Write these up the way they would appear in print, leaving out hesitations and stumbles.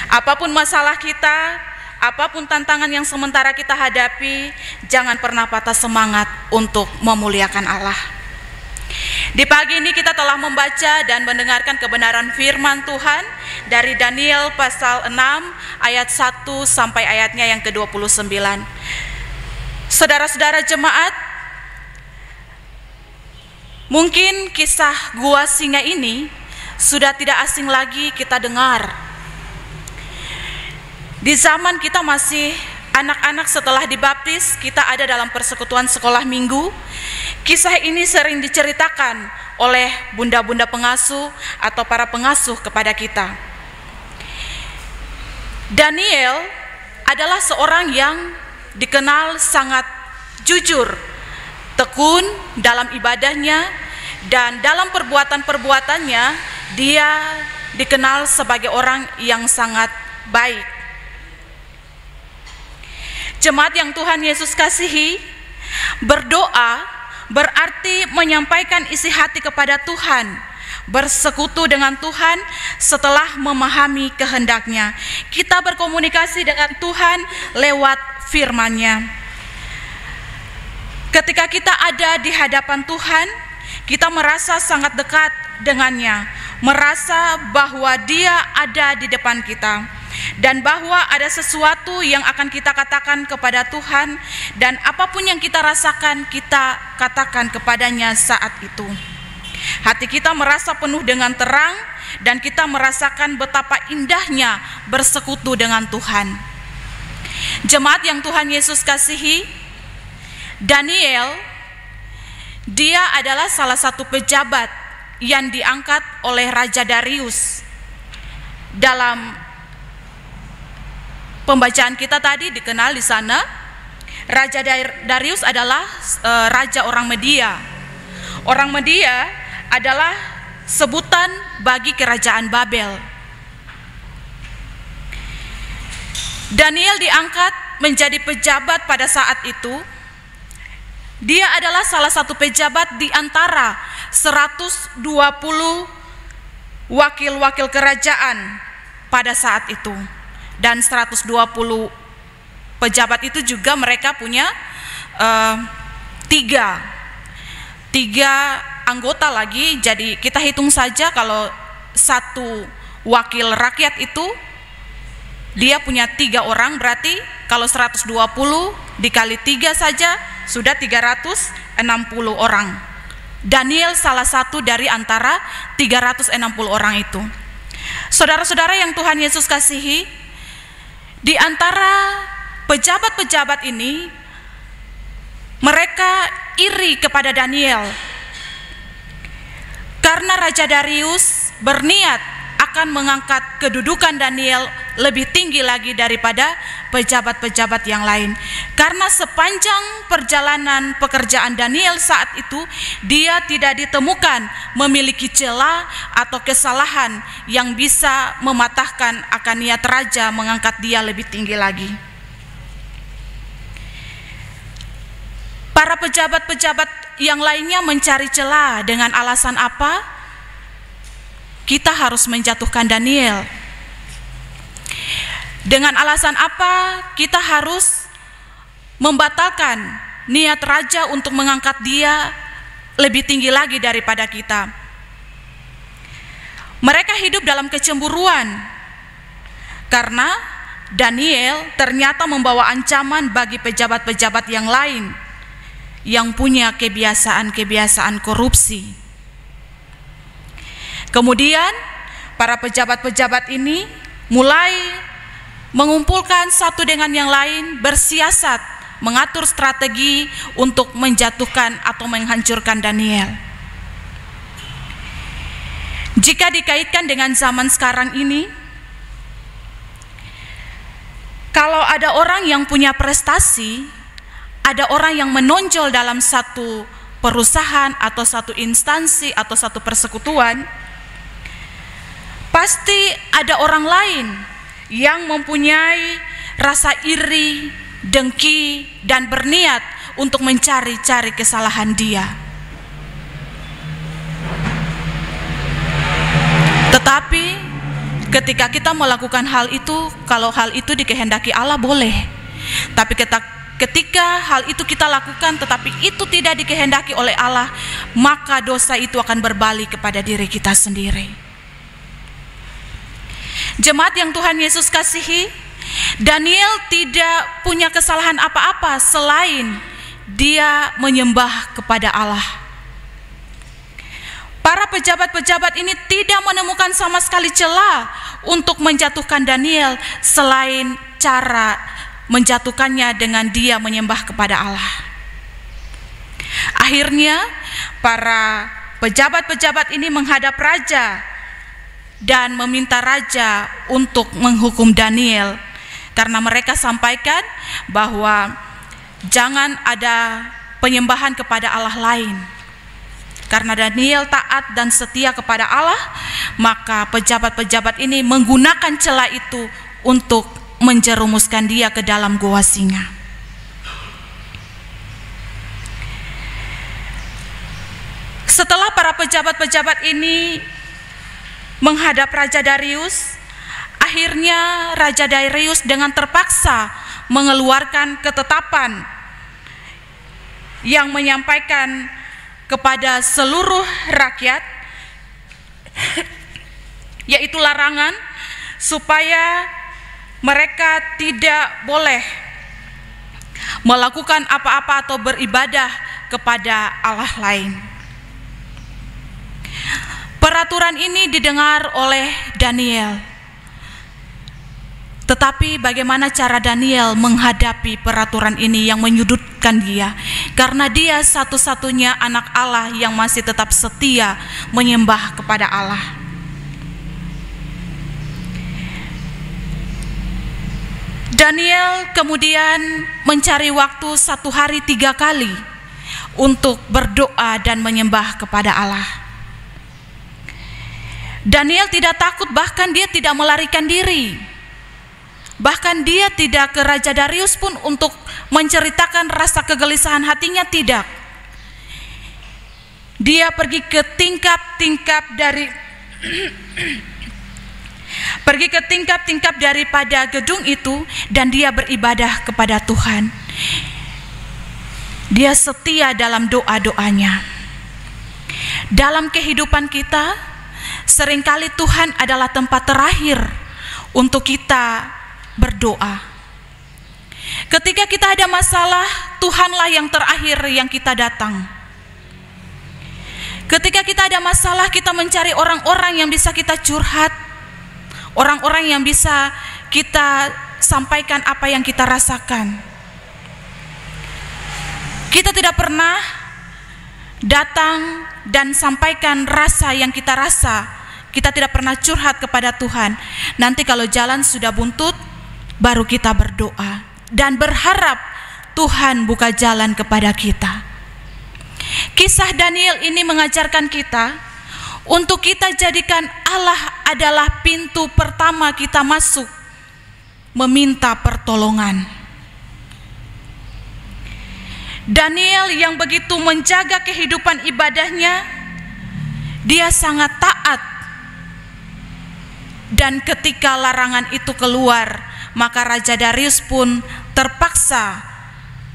Apapun masalah kita, apapun tantangan yang sementara kita hadapi, jangan pernah patah semangat untuk memuliakan Allah. Di pagi ini kita telah membaca dan mendengarkan kebenaran firman Tuhan dari Daniel pasal 6 ayat 1 sampai ayatnya yang ke-29. Saudara-saudara jemaat, mungkin kisah gua singa ini sudah tidak asing lagi kita dengar. Di zaman kita masih anak-anak setelah dibaptis, kita ada dalam persekutuan sekolah minggu. Kisah ini sering diceritakan oleh bunda-bunda pengasuh atau para pengasuh kepada kita. Daniel adalah seorang yang dikenal sangat jujur, tekun dalam ibadahnya, dan dalam perbuatan-perbuatannya dia dikenal sebagai orang yang sangat baik. Jemaat yang Tuhan Yesus kasihi, berdoa berarti menyampaikan isi hati kepada Tuhan, bersekutu dengan Tuhan setelah memahami kehendak-Nya. Kita berkomunikasi dengan Tuhan lewat firman-Nya. Ketika kita ada di hadapan Tuhan, kita merasa sangat dekat dengannya, merasa bahwa Dia ada di depan kita, dan bahwa ada sesuatu yang akan kita katakan kepada Tuhan, dan apapun yang kita rasakan kita katakan kepadanya saat itu. Hati kita merasa penuh dengan terang, dan kita merasakan betapa indahnya bersekutu dengan Tuhan. Jemaat yang Tuhan Yesus kasihi, Daniel, dia adalah salah satu pejabat yang diangkat oleh Raja Darius. Dalam pembacaan kita tadi dikenal di sana, Raja Darius adalah raja orang Media. Orang Media adalah sebutan bagi kerajaan Babel. Daniel diangkat menjadi pejabat pada saat itu. Dia adalah salah satu pejabat di antara 120 wakil-wakil kerajaan pada saat itu. Dan 120 pejabat itu juga mereka punya tiga anggota lagi. Jadi kita hitung saja, kalau satu wakil rakyat itu dia punya 3 orang, berarti kalau 120 dikali 3 saja sudah 360 orang. Daniel salah satu dari antara 360 orang itu. Saudara-saudara yang Tuhan Yesus kasihi, di antara pejabat-pejabat ini, mereka iri kepada Daniel karena Raja Darius berniat akan mengangkat kedudukan Daniel lebih tinggi lagi daripada pejabat-pejabat yang lain. Karena sepanjang perjalanan pekerjaan Daniel saat itu, dia tidak ditemukan memiliki celah atau kesalahan yang bisa mematahkan akan niat raja mengangkat dia lebih tinggi lagi. Para pejabat-pejabat yang lainnya mencari celah. Dengan alasan apa? Kita harus menjatuhkan Daniel. Dengan alasan apa kita harus membatalkan niat raja untuk mengangkat dia lebih tinggi lagi daripada kita? Mereka hidup dalam kecemburuan karena Daniel ternyata membawa ancaman bagi pejabat-pejabat yang lain yang punya kebiasaan-kebiasaan korupsi. Kemudian para pejabat-pejabat ini mulai mengumpulkan satu dengan yang lain, bersiasat, mengatur strategi untuk menjatuhkan atau menghancurkan Daniel. Jika dikaitkan dengan zaman sekarang ini, kalau ada orang yang punya prestasi, ada orang yang menonjol dalam satu perusahaan atau satu instansi atau satu persekutuan, pasti ada orang lain yang mempunyai rasa iri, dengki, dan berniat untuk mencari-cari kesalahan dia. Tetapi Ketika kita melakukan hal itu, kalau hal itu dikehendaki Allah boleh. Tapi ketika hal itu kita lakukan tetapi itu tidak dikehendaki oleh Allah, maka dosa itu akan berbalik kepada diri kita sendiri. Jemaat yang Tuhan Yesus kasihi, Daniel tidak punya kesalahan apa-apa selain dia menyembah kepada Allah. Para pejabat-pejabat ini tidak menemukan sama sekali celah untuk menjatuhkan Daniel selain cara menjatuhkannya dengan dia menyembah kepada Allah. Akhirnya para pejabat-pejabat ini menghadap raja dan meminta raja untuk menghukum Daniel, karena mereka sampaikan bahwa jangan ada penyembahan kepada Allah lain. Karena Daniel taat dan setia kepada Allah, maka pejabat-pejabat ini menggunakan celah itu untuk menjerumuskan dia ke dalam gua singa. Setelah para pejabat-pejabat ini menghadap Raja Darius, akhirnya Raja Darius dengan terpaksa mengeluarkan ketetapan yang menyampaikan kepada seluruh rakyat, yaitu larangan supaya mereka tidak boleh melakukan apa-apa atau beribadah kepada Allah lain. Peraturan ini didengar oleh Daniel. Tetapi bagaimana cara Daniel menghadapi peraturan ini yang menyudutkan dia? Karena dia satu-satunya anak Allah yang masih tetap setia menyembah kepada Allah. Daniel kemudian mencari waktu 1 hari 3 kali untuk berdoa dan menyembah kepada Allah. Daniel tidak takut, bahkan dia tidak melarikan diri. Bahkan dia tidak ke Raja Darius pun untuk menceritakan rasa kegelisahan hatinya, tidak. Dia pergi ke tingkap-tingkap daripada gedung itu dan dia beribadah kepada Tuhan. Dia setia dalam doa-doanya. Dalam kehidupan kita, seringkali Tuhan adalah tempat terakhir untuk kita berdoa. Ketika kita ada masalah, Tuhanlah yang terakhir yang kita datang. Ketika kita ada masalah, kita mencari orang-orang yang bisa kita curhat, orang-orang yang bisa kita sampaikan apa yang kita rasakan. Kita tidak pernah datang dan sampaikan rasa yang kita rasa. Kita tidak pernah curhat kepada Tuhan. Nanti kalau jalan sudah buntut, baru kita berdoa dan berharap Tuhan buka jalan kepada kita. Kisah Daniel ini mengajarkan kita untuk kita jadikan Allah adalah pintu pertama kita masuk meminta pertolongan. Daniel yang begitu menjaga kehidupan ibadahnya, dia sangat taat. Dan ketika larangan itu keluar, maka Raja Darius pun terpaksa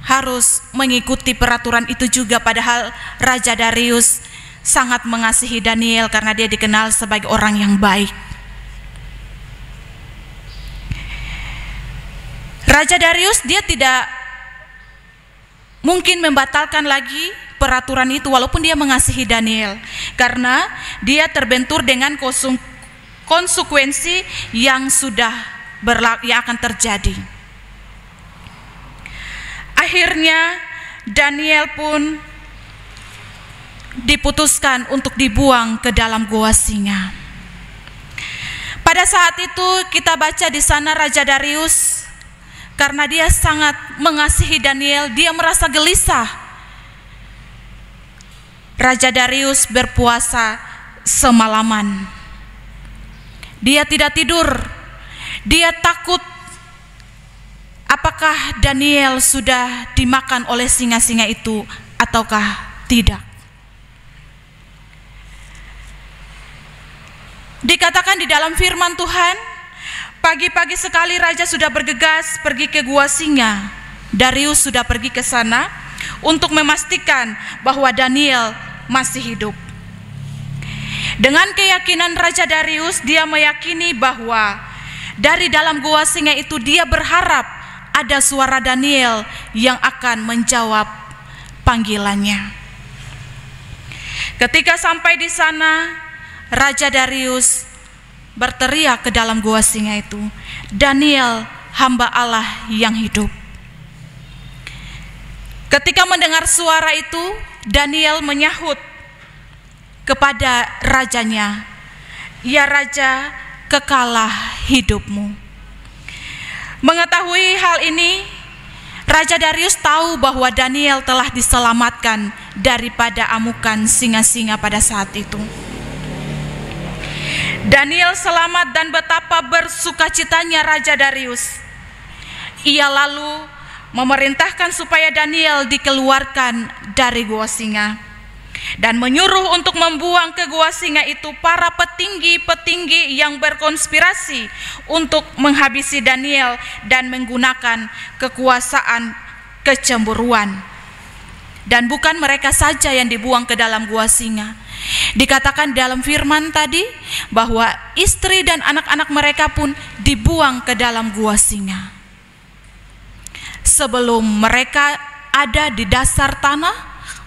harus mengikuti peraturan itu juga, padahal Raja Darius sangat mengasihi Daniel karena dia dikenal sebagai orang yang baik. Raja Darius dia tidak mungkin membatalkan lagi peraturan itu walaupun dia mengasihi Daniel, karena dia terbentur dengan konsekuensi yang sudah yang akan terjadi. Akhirnya Daniel pun diputuskan untuk dibuang ke dalam gua singa. Pada saat itu kita baca di sana Raja Darius, karena dia sangat mengasihi Daniel, dia merasa gelisah. Raja Darius berpuasa semalaman. Dia tidak tidur. Dia takut apakah Daniel sudah dimakan oleh singa-singa itu ataukah tidak. Dikatakan di dalam firman Tuhan, pagi-pagi sekali raja sudah bergegas pergi ke gua singa. Darius sudah pergi ke sana untuk memastikan bahwa Daniel masih hidup. Dengan keyakinan Raja Darius, dia meyakini bahwa dari dalam gua singa itu dia berharap ada suara Daniel yang akan menjawab panggilannya. Ketika sampai di sana, Raja Darius berteriak ke dalam gua singa itu, "Daniel, hamba Allah yang hidup." Ketika mendengar suara itu, Daniel menyahut kepada rajanya, "Ya Raja, kekalah hidupmu." Mengetahui hal ini, Raja Darius tahu bahwa Daniel telah diselamatkan daripada amukan singa-singa pada saat itu. Daniel selamat dan betapa bersukacitanya Raja Darius. Ia lalu memerintahkan supaya Daniel dikeluarkan dari gua singa dan menyuruh untuk membuang ke gua singa itu para petinggi-petinggi yang berkonspirasi untuk menghabisi Daniel dan menggunakan kekuasaan kecemburuan. Dan bukan mereka saja yang dibuang ke dalam gua singa. Dikatakan dalam firman tadi bahwa istri dan anak-anak mereka pun dibuang ke dalam gua singa. Sebelum mereka ada di dasar tanah,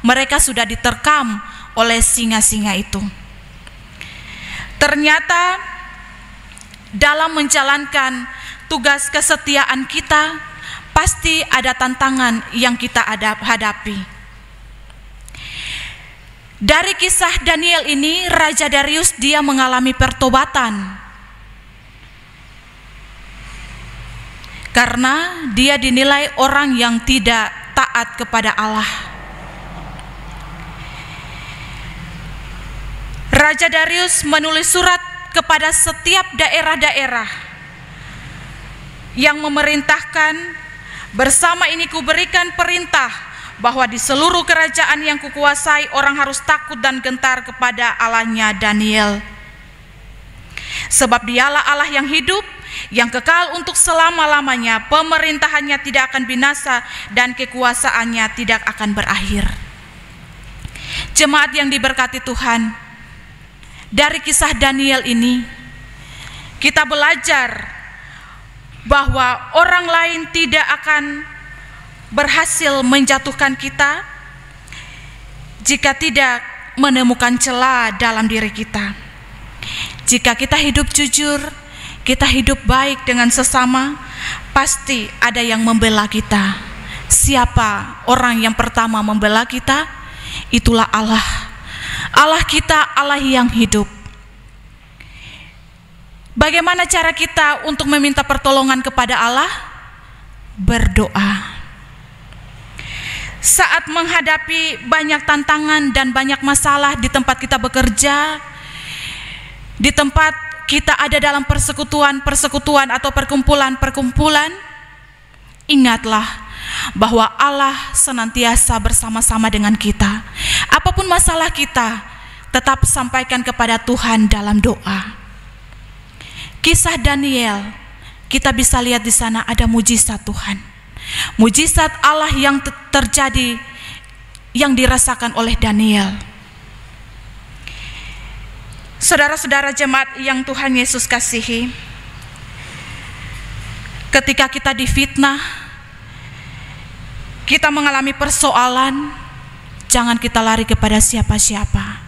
mereka sudah diterkam oleh singa-singa itu. Ternyata dalam menjalankan tugas kesetiaan kita, pasti ada tantangan yang kita hadapi. Dari kisah Daniel ini, Raja Darius dia mengalami pertobatan. Karena dia dinilai orang yang tidak taat kepada Allah. Raja Darius menulis surat kepada setiap daerah-daerah yang memerintahkan, "Bersama ini kuberikan perintah bahwa di seluruh kerajaan yang kukuasai orang harus takut dan gentar kepada Allahnya Daniel. Sebab dialah Allah yang hidup, yang kekal untuk selama-lamanya, pemerintahannya tidak akan binasa dan kekuasaannya tidak akan berakhir." Jemaat yang diberkati Tuhan, dari kisah Daniel ini kita belajar bahwa orang lain tidak akan berhasil menjatuhkan kita jika tidak menemukan celah dalam diri kita. Jika kita hidup jujur, kita hidup baik dengan sesama, pasti ada yang membela kita. Siapa orang yang pertama membela kita? Itulah Allah. Allah kita, Allah yang hidup. Bagaimana cara kita untuk meminta pertolongan kepada Allah? Berdoa. Saat menghadapi banyak tantangan dan banyak masalah di tempat kita bekerja, di tempat kita ada dalam persekutuan atau perkumpulan, ingatlah bahwa Allah senantiasa bersama-sama dengan kita. Apapun masalah kita, tetap sampaikan kepada Tuhan dalam doa. Kisah Daniel, kita bisa lihat di sana ada mujizat Tuhan. Mujizat Allah yang terjadi, yang dirasakan oleh Daniel. Saudara-saudara jemaat yang Tuhan Yesus kasihi, ketika kita difitnah, kita mengalami persoalan, jangan kita lari kepada siapa-siapa.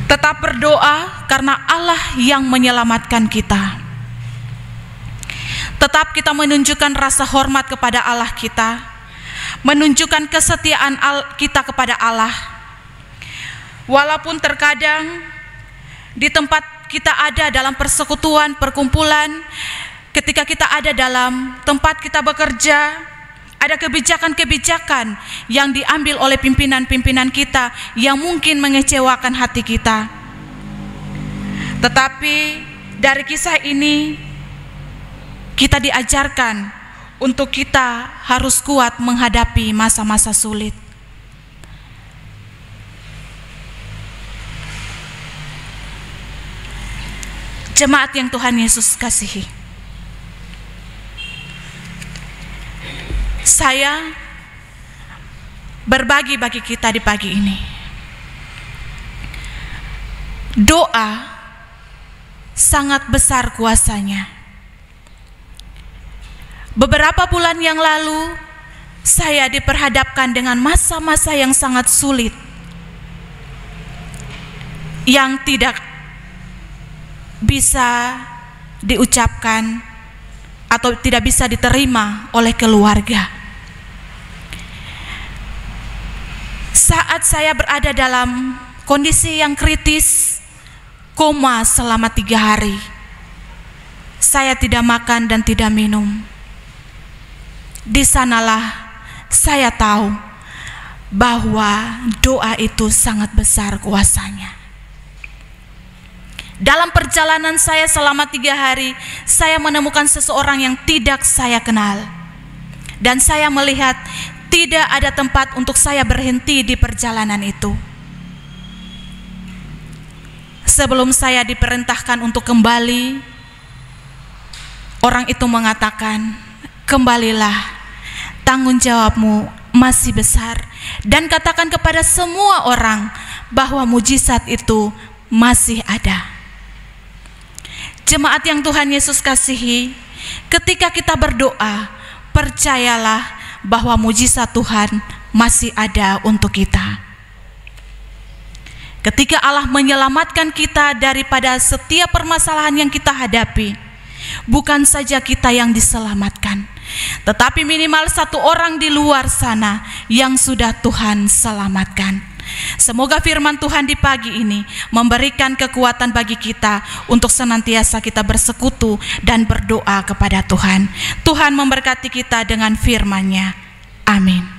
Tetap berdoa karena Allah yang menyelamatkan kita. Tetap kita menunjukkan rasa hormat kepada Allah kita, menunjukkan kesetiaan kita kepada Allah. Walaupun terkadang di tempat kita ada dalam persekutuan, perkumpulan, ketika kita ada dalam tempat kita bekerja, ada kebijakan-kebijakan yang diambil oleh pimpinan-pimpinan kita yang mungkin mengecewakan hati kita. Tetapi dari kisah ini kita diajarkan untuk kita harus kuat menghadapi masa-masa sulit. Jemaat yang Tuhan Yesus kasihi, saya berbagi bagi kita di pagi ini. Doa sangat besar kuasanya. Beberapa bulan yang lalu, saya diperhadapkan dengan masa-masa yang sangat sulit, yang tidak bisa diucapkan atau tidak bisa diterima oleh keluarga. Saat saya berada dalam kondisi yang kritis, koma selama 3 hari, saya tidak makan dan tidak minum. Di sanalah saya tahu bahwa doa itu sangat besar kuasanya. Dalam perjalanan saya selama 3 hari, saya menemukan seseorang yang tidak saya kenal. Dan saya melihat tidak ada tempat untuk saya berhenti di perjalanan itu. Sebelum saya diperintahkan untuk kembali, orang itu mengatakan, "Kembalilah, tanggung jawabmu masih besar, dan katakan kepada semua orang bahwa mujizat itu masih ada." Jemaat yang Tuhan Yesus kasihi, ketika kita berdoa, percayalah bahwa mujizat Tuhan masih ada untuk kita. Ketika Allah menyelamatkan kita daripada setiap permasalahan yang kita hadapi, bukan saja kita yang diselamatkan, tetapi minimal 1 orang di luar sana yang sudah Tuhan selamatkan. Semoga firman Tuhan di pagi ini memberikan kekuatan bagi kita untuk senantiasa kita bersekutu dan berdoa kepada Tuhan. Tuhan memberkati kita dengan firman-Nya. Amin.